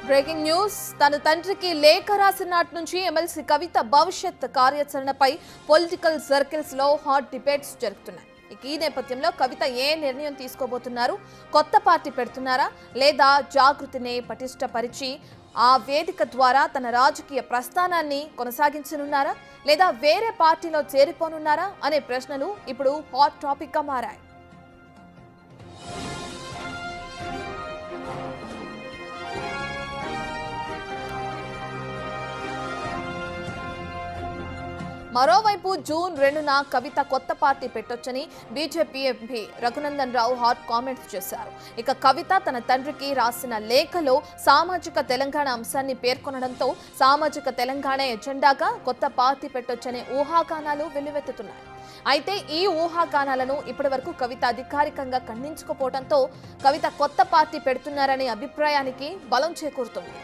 Breaking news తన తండ్రికి లేఖ రాసిన నాటి నుంచి ఎమ్మెల్సీ కవిత భవిష్యత్ కార్యాచరణపై పొలిటికల్ సర్కిల్స్ లో హాట్ డిబేట్స్ జరుగుతున్నాయి. ఈ నేపథ్యంలో కవిత ఏ నిర్ణయం తీసుకోబోతున్నారు? కొత్త పార్టీ పెడుతున్నారా లేదా జాగృతిని పటిష్టపరిచి ఆ వేదిక ద్వారా తన రాజకీయ ప్రస్థానాన్ని కొనసాగించనున్నారా లేదా వేరే పార్టీలో చేరిపోనున్నారా అనే ప్రశ్నలు ఇప్పుడు హాట్ టాపిక్ గా మారాయి. మరోవైపు జూన్ 2న కవిత కొత్త party పెట్టొచ్చని BJP MP Raghunandan Rao hot comments చేశారు. ఇక కవిత తన తండ్రికి రాసిన లేఖలో సామాజిక తెలంగాణ అంశాన్ని పేర్కొనడంతో సామాజిక తెలంగాణ ఎజెండాగా కొత్త పార్టీ పెట్టొచ్చనే ఊహాగానాలు వెల్లువెత్తుతున్నాయి. అయితే ఈ ఊహాగానాలను ఇప్పటివరకు కవిత అధికారికంగా ఖండించుకోపోవడంతో కవిత కొత్త పార్టీ పెడుతున్నారనే అభిప్రాయానికి బలం చేకూరుతుంది.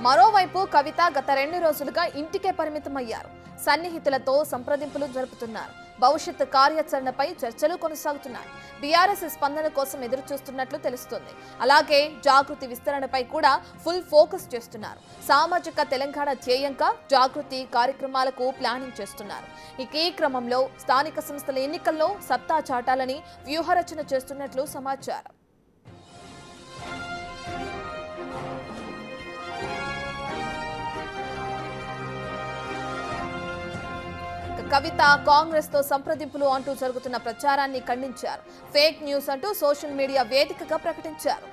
మరోవైపు కవిత గత 2 రోజులుగా ఇంటికే పరిమితమయ్యారు. సన్నిహితులతో సంప్రదింపులు జరుపుతున్నారు. భవిష్యత్ కార్యాచరణపై చర్చలు కొనసాగుతున్నాయి. బీఆర్ఎస్ స్పందన కోసం ఎదురు చూస్తున్నట్లు తెలుస్తోంది. అలాగే జాగృతి విస్తరణపై కూడా ఫుల్ ఫోకస్ చేస్తున్నారు. సామాజిక తెలంగాణ ధ్యేయంగా జాగృతి కార్యక్రమాలకు ప్లానింగ్ చేస్తున్నారు. ఈ క్రమంలో స్థానిక సంస్థల ఎన్నికల్లో సత్తా చాటాలని వ్యూహరచన చేస్తున్నట్లు సమాచారం. కవిత కాంగ్రెస్ తో సంప్రదింపులు అంటూ జరుగుతున్న ప్రచారాన్ని ఖండించారు. ఫేక్ న్యూస్ అంటూ సోషల్ మీడియా వేదికగా ప్రకటించారు.